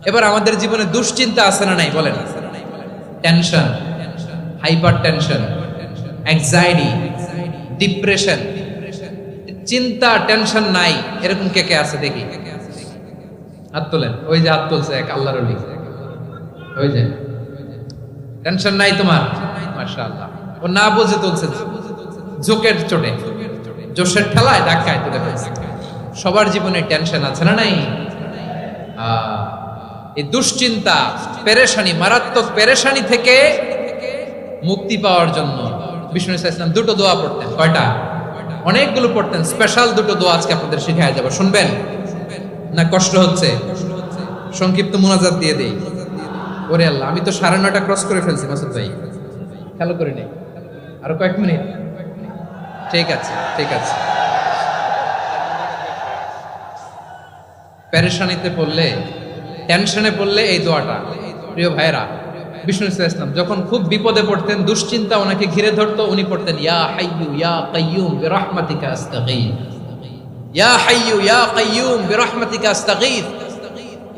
এবার আমাদের জীবনে দুশ্চিন্তা আছে না নাই বলেন? Tension, hyper tension, anxiety, depression, চিন্তা টেনশন নাই এরকম কে কে আছে দেখি, হাত তোলেন। ওই যে হাত তুলছে এক আল্লাহর ওলি, ওই যে টেনশন নাই তোমার, মাশাআল্লাহ। ও না বুঝে তুলছে, জোকের চোটে, জোশের ঠেলায় ধাক্কায় তুলে ফেলছে। সবার জীবনে টেনশন আছে না নাই? এই দুশ্চিন্তা, পেরেশানি, মারাত্মক পেরেশানি থেকে মুক্তি পাওয়ার জন্য বিষ্ণু ইসলাম দুটো দোয়া পড়তেন। কয়টা? অনেকগুলো পড়তেন। স্পেশাল দুটো দোয়া আজকে আপনাদের শিখায় যাব, শুনবেন না? কষ্ট হচ্ছে? সংক্ষিপ্ত মুনাজাত দিয়ে দেই। ওরে আল্লাহ, আমি তো 9:30 ক্রস করে ফেলছি মাসুদ ভাই, খেয়াল করে নেই। আরো কয়েক মিনিট, ঠিক আছে ঠিক আছে। পেরেশানিতে পড়লে, টেনশনে পড়লে এই দোয়াটা, প্রিয় ভাইরা, বিষ্ণু ইসলাম যখন খুব বিপদে পড়তেন, দুশ্চিন্তা ওনাকে ঘিরে ধরতো, উনি পড়তেন ইয়া হাইয়ু ইয়া কাইয়ুম বিরহমাতিকা আস্তাগীথ, ইয়া হাইয়ু ইয়া কাইয়ুম বিরহমাতিকা আস্তাগীথ,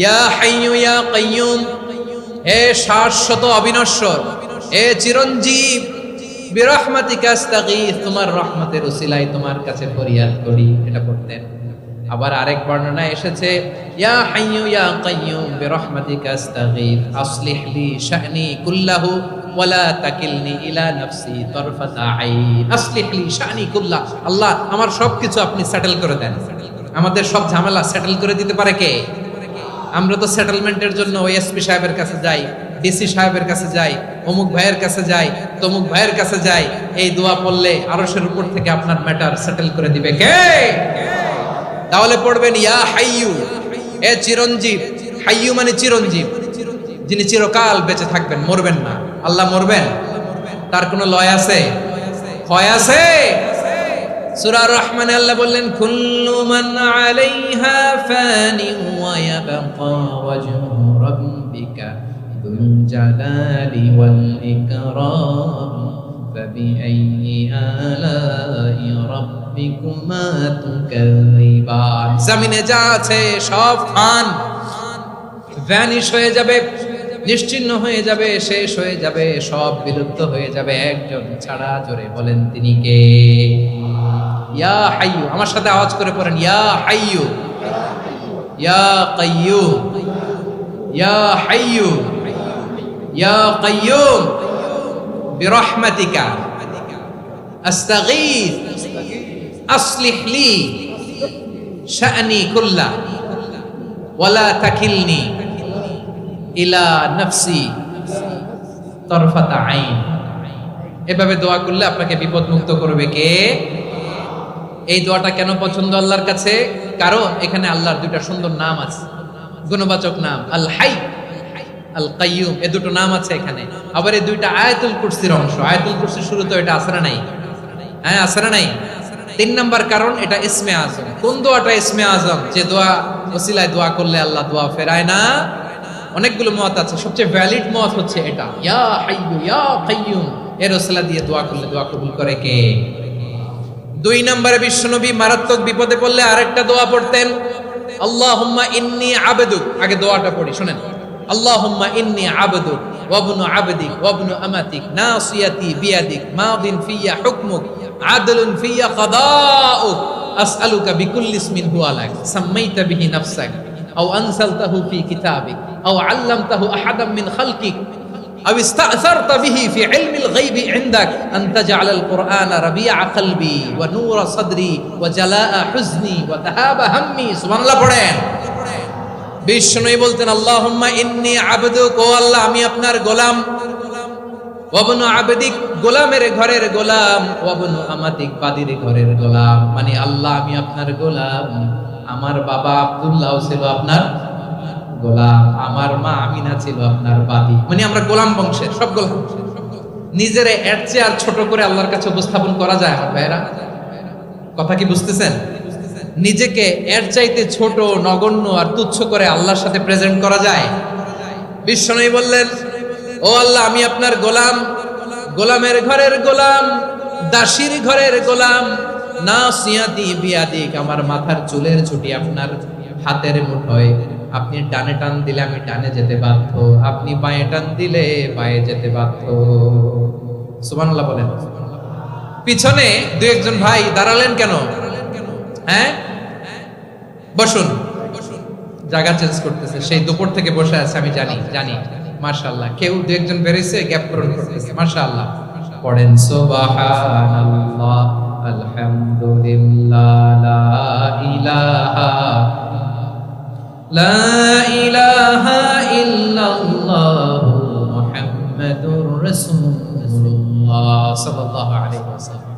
ইয়া হাইয়ু ইয়া কাইয়ুম, হে শাশ্বত অবিনশ্বর, হে চিরঞ্জীব, বিরহমাতিকা আস্তাগীথ, তোমার রহমতের উসিলায় তোমার কাছে ফরিয়াদ করি। এটা পড়তেন। আবার আরেক বর্ণনায় এসেছে ইয়া হাইয়ু ইয়া কাইয়ুম বিরহমাতিকা আস্তাগীথ আসলিহ লি শা'নি কুল্লাহু ওয়ালা তাকিলনি ইলা নাফসি তারফাতা আইন। আসলিহ লি শা'নি কুল্লাহ, আল্লাহ আমার সবকিছু আপনি সেটেল করে দেন। আমাদের সব ঝামেলা সেটেল করে দিতে পারে কে? আমরা তো সেটেলমেন্টের জন্য ওই এসপি সাহেবের কাছে যাই, ডিসি সাহেবের কাছে যাই, অমুক ভাইয়ের কাছে যাই, তমুক ভাইয়ের কাছে যাই। এই দোয়া পড়লে আরশের উপর থেকে আপনার ম্যাটার সেটেল করে দিবে কে? তাহলে পড়বেন ইয়া হাইয়ু, এ চিরঞ্জীব। হাইয়ু মানে চিরঞ্জীব, যিনি চিরকাল বেঁচে থাকবেন, মরবেন না। আল্লাহ মরবেন? তার কোনো লয় আছে? ক্ষয় আছে? সূরা আর-রহমানে আল্লাহ বললেন কুল্লু মান আলাইহা ফানি ওয়া ইয়াবকা ওয়াজহু রাব্বিকা যুল জালালি ওয়াল ইকরাম ফাবিআইয়ি আলাই রাব্বিকুমা তুকাযিবান। জমিনে যা আছে সব ফান, ভ্যানিশ হয়ে যাবে, নিশ্চিহ্ন হয়ে যাবে, শেষ হয়ে যাবে, সব বিলুপ্ত হয়ে যাবে, একজন ছাড়া। জোরে বলেন তিনি কে? ইয়া হাইয়ু, আমার সাথে আওয়াজ করে পড়েন ইয়া হাইয়ু ইয়া কাইয়ুম ইয়া হাইয়ু ইয়া কাইয়ুম বিরহমাতিকা আস্তাগীথ আসলিহ লি শা'নি কুল্লাহ ওয়ালা তাকিলনি ইলা নাফসি তারফাতা আইন। এভাবে দোয়া করলে আপনাকে বিপদ মুক্ত করবে কে? এই দোয়াটা কেন পছন্দ আল্লাহর কাছে? কারণ এখানে আল্লাহর দুইটা সুন্দর নাম আছে, গুণবাচক নাম, আল হাই, আল কাইয়ুম, এই দুটো নাম আছে এখানে। আবার এই দুইটা আয়াতুল কুরসির অংশ। আয়াতুল কুরসির শুরুতে এটা আছে না নাই? হ্যাঁ, আছে না নাই? 3 নাম্বার কারণ এটা ইসমে আজম। কোন দোয়াটা ইসমে আজম? যে দোয়া ওসিলায় দোয়া করলে আল্লাহ দোয়া ফেরায় না। অনেকগুলো মত আছে, সবচেয়ে ভ্যালিড মত হচ্ছে এটা, ইয়া হাইয়ু ইয়া কাইয়ুম, এর ওসিলা দিয়ে দোয়া করলে দোয়া কবুল করে কে? 2 নম্বরে বিশ্বনবী মারাত্মক বিপদে পড়লে আরেকটা দোয়া পড়তেন, আল্লাহুম্মা ইন্নী আবদুক। আগে দোয়াটা পড়ি, শুনেন। আল্লাহুম্মা ইন্নী আবদুক ওয়া ইবনু আবদিক ওয়া ইবনু আমাতিক নাসিয়াতি বিয়াদিক মাদিন ফিয়া হুকমুক আদলুন ফিয়া কাদাউক আসআলুকা বিকুল্লি ইসমিন হুয়া লাক সাম্মাইতা বিহি নাফসাক আও আনসালতাহু ফি কিতাবিক আও আল্লামতাহু আহাদাম মিন খালকিক أو استأثرت به في علم الغيب عندك أن تجعل القرآن ربيع قلبي ونور صدري وجلاء حزني وذهاب همي। سبحان الله পড়েন। বিষ্ণুই বলতেন আল্লাহুম্মা ইন্নী আবদুক, ও আল্লাহ আমি আপনার গোলাম, ওয়া ইবনু আবদিক, গোলামের ঘরের গোলাম, ওয়া ইবনু আমাতিক, বাদীর ঘরের গোলাম। মানে আল্লাহ আমি আপনার গোলাম। আমার বাবা আব্দুল্লাহ ছিল আপনার গোলাম, আমার মা আমিনা ছিল আপনার বাদী। মানে আমরা গোলাম বংশের, সব গোলাম। নিজের এর চেয়ে আর ছোট করে আল্লাহর কাছে উপস্থাপন করা যায় আমার ভাইরা? কথা কি বুঝতেছেন? নিজেকে এর চাইতে ছোট, নগণ্য আর তুচ্ছ করে আল্লাহর সাথে প্রেজেন্ট করা যায়? বিশ্বনবী বললেন ও আল্লাহ আমি আপনার গোলাম, গোলামের ঘরের গোলাম, দাসীর ঘরের গোলাম, নাসিয়াতি বিয়াদিক, আমার মাথার চুলের ছুটি আপনার হাতের মুঠোয়, আপনি ডানে টান দিলে আমি ডানে যেতে বাধ্য, আপনি বাঁয়ে টান দিলে বাঁয়ে যেতে বাধ্য। সুবহানাল্লাহ বলেন। পিছনে দুই একজন ভাই দাঁড়ালেন কেন? হ্যাঁ, বসুন। জায়গা চেঞ্জ করতেছে, সেই দুপুর থেকে বসে আছে আমি জানি। মাশাআল্লাহ, কেউ দু একজন বেরিয়েছে, গ্যাপ পূরণ করতেছে। মাশাআল্লাহ, পড়েন সুবহানাল্লাহ, আলহামদুলিল্লাহ, লা ইলাহা ইল্লাল্লাহ মুহাম্মাদুর রাসূলুল্লাহ সাল্লাল্লাহু আলাইহি ওয়াসাল্লাম।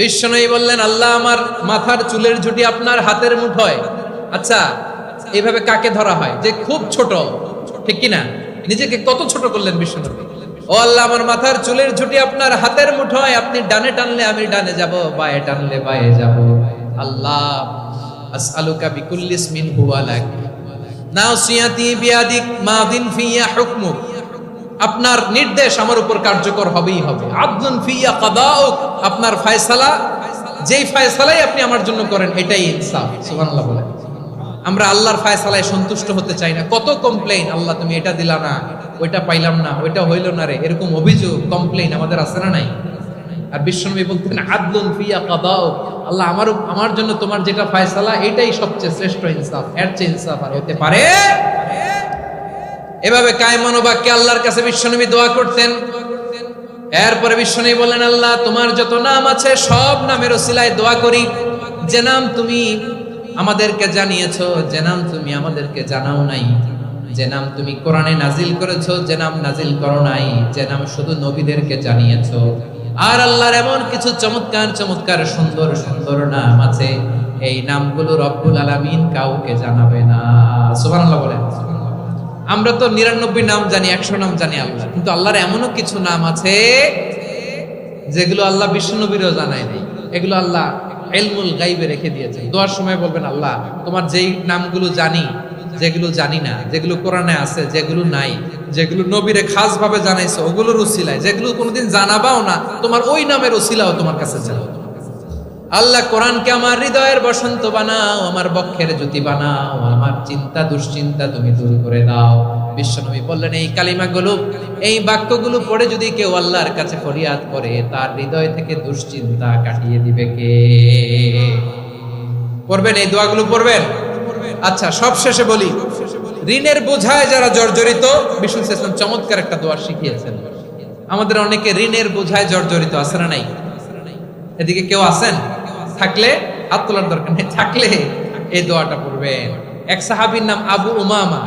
বিশ্বনবী বললেন, আল্লাহ আমার মাথার চুলের ঝুঁটি আপনার হাতের মুঠোয়। আচ্ছা, এইভাবে কাকে ধরা হয়? যে খুব ছোট, ঠিক কিনা? নিজেকে কত ছোট করলেন বিশ্বনবী। ও আল্লাহ, আমার মাথার চুলের ঝুঁটি আপনার হাতের মুঠোয়, আপনি ডানে টানলে আমি ডানে যাব, বাঁয়ে টানলে বাঁয়ে যাব। আল্লাহ, আসআলুকা বিকুল্লি ইসমিন হুয়া লাক নাসিয়াতি বিয়াদিক মাদিন ফিয়া হুকমুক। আপনার নির্দেশ আমার উপর কার্যকর হবেই হবে। আদলুন ফিয়া কাদাউক, আপনার ফয়সালা, যেই ফয়সালাই আপনি আমার জন্য করেন এটাই ইনসাফ। সুবহানাল্লাহ বলেন। আমরা আল্লাহর ফয়সালায় সন্তুষ্ট হতে চাই না। কত কমপ্লেইন, আল্লাহ তুমি এটা দিলা না, ওইটা পাইলাম না, ওইটা হইল না রে, এরকম অভিযোগ, কমপ্লেইন আমাদের আছে না নাই? আর বিশ্বনবী বলতেন, আদলুন ফিয়া কাদাউক, আল্লাহ আমার জন্য তোমার যেটা ফয়সালা এটাই সবচেয়ে শ্রেষ্ঠ ইনসাফ, এর চেয়ে ইনসাফ আর হতে পারে? এভাবে কায়মান বাক্যে আল্লাহর কাছে বিশ্বনবী দোয়া করতেন। এরপরে বিশ্বনবী বললেন, আল্লাহ তোমার যত নাম আছে সব নামের ওসিলায় দোয়া করি, যে নাম তুমি আমাদেরকে জানিয়েছো, যে নাম তুমি আমাদেরকে জানাও নাই, যে নাম তুমি কোরআনে নাজিল করেছো, যে নাম নাজিল করো নাই, যে নাম শুধু নবীদেরকে জানিয়েছো। আর আল্লাহর এমন কিছু চমৎকার চমৎকার সুন্দর সুন্দর নাম আছে, এই নামগুলো রব্বুল আলামিন কাউকে জানাবে না। সুবহানাল্লাহ বলেন। আমরা তো 99 নাম জানি, 100 নাম জানি আল্লাহ, কিন্তু আল্লাহর এমনও কিছু নাম আছে যেগুলো আল্লাহ বিশ্বনবীরও জানায় নাই। এগুলো আল্লাহ ইলমুল গায়বে রেখে দিয়েছেন। দোয়ার সময় বলবেন, আল্লাহ তোমার যেই নামগুলো জানি, যেগুলো জানি না, যেগুলো কোরআনে আছে, যেগুলো নাই, যেগুলো নবীরে খাস ভাবে জানাইছো ওগুলোর উসিলায়, যেগুলো কোনোদিন জানাবাও না, তোমার ওই নামের উসিলাও তোমার কাছে চাও। আল্লাহ কোরআনকে আমার হৃদয়ের বসন্ত বানাও, আমার বক্ষের জ্যোতি বানাও, আমার চিন্তা দুশ্চিন্তা তুমি দূর করে দাও। বিশ্বনবী বললেন, এই কালিমাগুলো, এই বাক্যগুলো পড়ে যদি কেউ আল্লাহর কাছে ফরিয়াদ করে, তার হৃদয় থেকে দুশ্চিন্তা কাটিয়ে দিবে কে? পড়বেন, এই দোয়াগুলো পড়বেন। আচ্ছা, সব শেষে বলি, ঋণের বোঝায় যারা জর্জরিত, বিষ্ণু ইসলাম চমৎকার একটা দোয়া শিখিয়েছেন। আমাদের অনেকে ঋণের বোঝায় জর্জরিত, আছে না নাই? এদিকে কেউ আছেন? থাকলে হাত তোলার দরকার নেই, থাকলে এই দোয়াটা পড়বেন। এক সাহাবীর নাম আবু উমামা,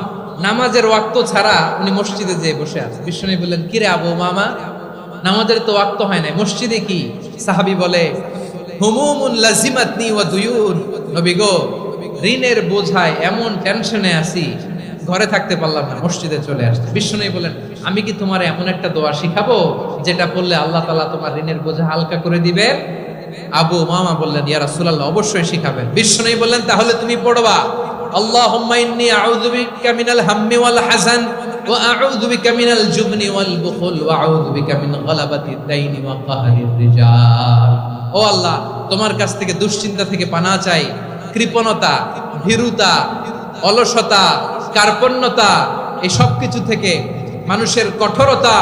নামাজের ওয়াক্ত ছাড়া উনি মসজিদে যেয়ে বসে আছে। বিশ্বনবী বললেন, কি রে আবু উমামা, নামাজের তো ওয়াক্ত হয় না, মসজিদে কি? সাহাবী বলে, হুমুমুন লাজিমাতনি ওয়া দুয়ুন, নবী গো, ঋণের বোঝায় এমন টেনশনে আছি, ঘরে থাকতে পারলাম না, মসজিদে চলে আসছে। বিশ্বনবী বলেন, আমি কি তোমার এমন একটা দোয়া শিখাবো যেটা পড়লে আল্লাহ তাআলা তোমার ঋণের বোঝা হালকা করে দিবে? আবু উমামা বললেন, ইয়া রাসূলুল্লাহ, অবশ্যই শিখাবেন। বিশ্বনবী বললেন, তাহলে তুমি পড়বা, আল্লাহুম্মা ইন্নী আউযু বিকা মিনাল হাম্মি ওয়াল হাযান ওয়া আউযু বিকা মিনাল জুবনি ওয়াল বুখল ওয়া আউযু বিকা মিন গালাবাতিদ দাইনি ওয়া কাহরির রিজাল। ও আল্লাহ, তোমার কাছ থেকে দুশ্চিন্তা থেকে পানাহ চাই, কৃপণতা, ভীরুতা, অলসতা, কার্পণ্যতা, এই সব কিছু থেকে, মানুষের কঠোরতা,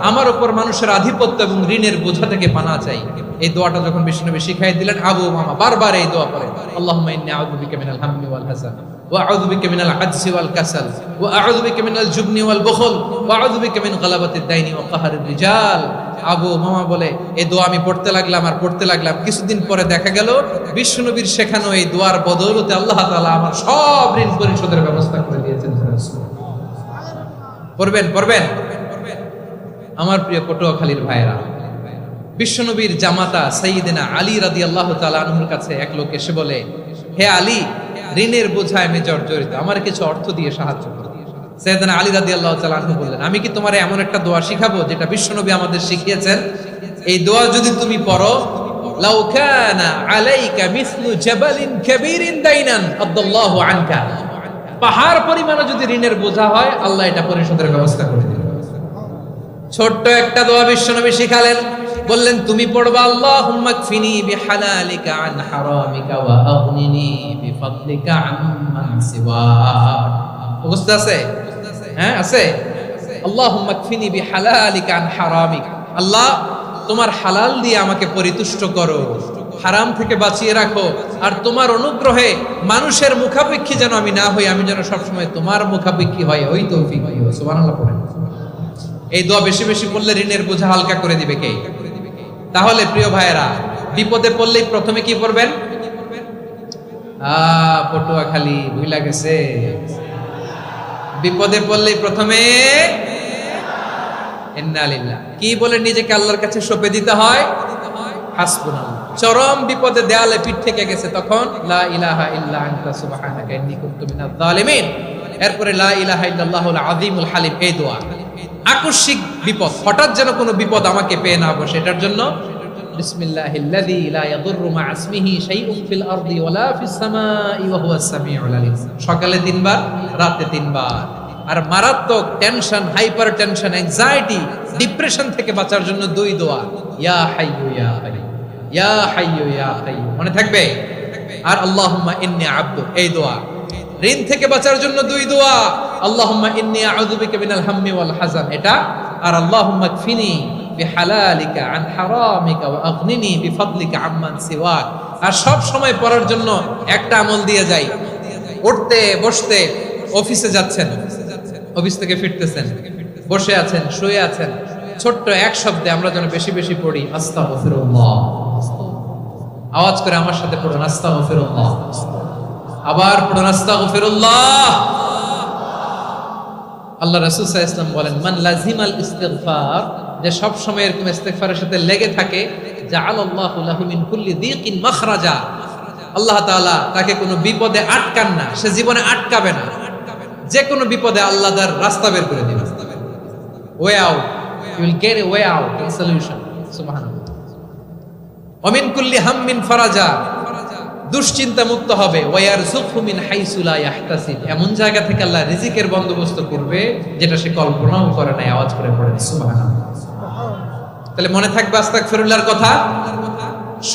আমার উপর মানুষের আধিপত্য এবং ঋণের বোঝা থেকে পানাহ চাই। এই দোয়াটা যখন বিশ্বনবী শিখাই দিলেন, আবু উমামা বারবার এই দোয়া পড়েন, আল্লাহুম্মা ইন্নী আউযু বিকা মিনাল হাম্মি ওয়াল হাযান ওয়া আউযু বিকা মিনাল আজজি ওয়াল কাসাল ওয়া আউযু বিকা মিনাল জুবনি ওয়াল বুখল ওয়া আউযু বিকা মিন গালাবাতিদ দাইনি ওয়া কাহরির রিজাল। আবু উমামা বলে, এই দোয়া আমি পড়তে লাগলাম। কিছুদিন পরে দেখা গেল বিশ্বনবীর শেখানো এই দোয়ার বদৌলতে আল্লাহ তাআলা আমার সব ঋণ পরিশোধের ব্যবস্থা করে দিয়েছেন। পড়বেন। আমার প্রিয় পটুয়াখালীর ভাইয়েরা, বিশ্বনবীর জামাতা সাইয়্যিদিনা আলী রাদিয়াল্লাহু তাআলা আনহুর কাছে এক লোক এসে বলে, হে আলী, ঋণের বোঝায় আমি জর্জরিত, আমার কিছু অর্থ দিয়ে সাহায্য করো। সাইয়্যিদিনা আলী রাদিয়াল্লাহু তাআলা আনহু বললেন, আমি কি তোমারে এমন একটা দোয়া শিখাবো যেটা বিশ্বনবী আমাদের শিখিয়েছেন? এই দোয়া যদি তুমি পড়ো, লাউ কানা আলাইকা মিসলু জাবালিন কাবীরিন দাইনান আদাল্লাহু আনকা, পাহাড় পরিমাণে যদি ঋণের বোঝা হয়, আল্লাহ এটা পরিশোধের ব্যবস্থা করে দিবেন। ছোট্ট একটা দোয়া বিশ্বনবী শিখালেন, বললেন তুমি পড়বা, আল্লাহুম্মা কফিনি বিহালালিকা আন হারামিকা ওয়া আগনিনি বিফাদলিকা আম্মান সিওয়াক। ও মুখস্থ আছে? হ্যাঁ আছে। আল্লাহুম্মা কফিনি বিহালালিকা আন হারামিক, আল্লাহ তোমার হালাল দিয়ে আমাকে পরিতুষ্ট করো, হারাম থেকে বাঁচিয়ে রাখো, আর তোমার অনুগ্রহে মানুষের মুখাপেক্ষী যেন আমি না হই, আমি যেন সবসময় তোমার মুখাপেক্ষী হয়, ওই তৌফিক দিও। সুবহানাল্লাহ পড়েন। এই দোয়া বেশি বেশি পড়লে ঋণের বোঝা হালকা করে দিবে কে? তাহলে প্রিয় ভাইয়েরা, বিপদে পড়লেই প্রথমে কি পড়বেন? পটুয়াখালী ভুলা গেছে। বিপদে পড়লেই প্রথমে ইন্না লিল্লাহ কি বলে নিজেকে আল্লাহর কাছে সঁপে দিতে হয়? হাসবুনাল্লাহ। চরম বিপদে দেয়ালে পিঠ থেকে গেছে, তখন লা ইলাহা ইল্লা আনতা সুবহানাকা ইন্নী কুনতু মিনাজ জালিমিন। এরপরে লা ইলাহা ইল্লাল্লাহুল আযীমুল হালিম, এই দোয়া। আকস্মিক বিপদ, হঠাৎ যেন কোনো বিপদ আমাকে পেয়ে না বসে, এটার জন্য বিসমিল্লাহিল্লাযী লা ইয়াদুররু মা ইসমিহি শাইউন ফিল আরদি ওয়ালা ফিস সামাই ওয়া হুয়াস সামিউল আলীম। সকালে 3 বার, রাতে 3 বার। আর মারাত্মক tension, hyper tension, anxiety, depression থেকে বাঁচার জন্য 2 দোয়া, ইয়া হাইয়্যু ইয়া কাইয়্যুম, ইয়া হাইয়্যু ইয়া কাইয়্যুম, মনে থাকবে? আর আল্লাহুম্মা ইন্নী আবদু, এই দোয়া। ঋণ থেকে বাঁচার জন্য 2 দোয়া, আল্লাহুম্মা ইন্নী আউযু বিকা মিনাল হাম্মি ওয়াল হাযান, এটা। আর আল্লাহুম্মা কফিনি বিহালালিকা আন হারামিকা ওয়া আগনিনি বিফাদলিকা আম্মান সিওয়াক। আর সব সময় পড়ার জন্য একটা আমল দিয়ে যাই, উঠতে বসতে, অফিসে যাচ্ছেন, অফিস থেকে ফিরতেছেন, বসে আছেন, শুয়ে আছেন, ছোট্ট এক শব্দে আমরা যেন বেশি বেশি পড়ি আস্তাগফিরুল্লাহ। আওয়াজ করে আমার সাথে পড়ুন আস্তাগফিরুল্লাহ, আবার পড়ুন আস্তাগফিরুল্লাহ। আল্লাহ রাসূল সাল্লাল্লাহু আলাইহি ওয়াসাল্লাম বলেন, মান লাজিমাল ইস্তিগফার, যে সব সময় এরকম ইস্তিগফারের সাথে লেগে থাকে, জাআলাল্লাহু লাহু মিন কুল্লি যিকিন মাখরাজা, আল্লাহ তাআলা তাকে কোনো বিপদে আটকান না, সে জীবনে আটকাবে না, যে কোনো বিপদে আল্লাহ তার রাস্তা বের করে দিবেন। Way out, you will get a way out, a solution. সুবহানাল্লাহ। ওয়া মিন কুল্লি হাম্মিন ফারাজা, দুশ্চিন্তা মুক্ত হবে। ওয়া ইয়ারযুকহু মিন হাইসু লা ইয়াহতাসিব, এমন জায়গা থেকে আল্লাহ রিজিকের বন্দোবস্ত করবে যেটা সে কল্পনাও করে নাই। আওয়াজ করে পড়েন সুবহানাল্লাহ। তাহলে মনে থাকবে আস্তাগফিরুল্লাহর কথা।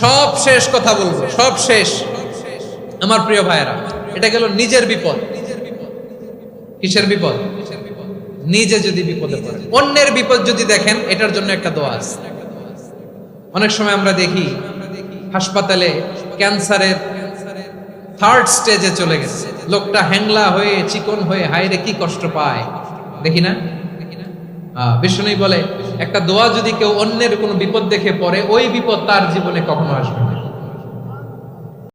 সব শেষ কথা বলবো, সব শেষ আমার প্রিয় ভাইয়েরা। এটা গেল নিজের বিপদ। কিসের বিপদ? নিজে যদি বিপদে পড়ে। অন্যের বিপদ যদি দেখেন, এটার জন্য একটা দোয়া আছে। অনেক সময় আমরা দেখি হাসপাতালে ক্যান্সারের 3rd স্টেজে চলে গেছে, লোকটা হ্যাংলা হয়ে, চিকন হয়ে, হায়রে কি কষ্ট পায়, দেখি না? বিষ্ণু বলে, একটা দোয়া যদি কেউ অন্যের কোনো বিপদ দেখে পড়ে, ওই বিপদ তার জীবনে কখনো আসবে না।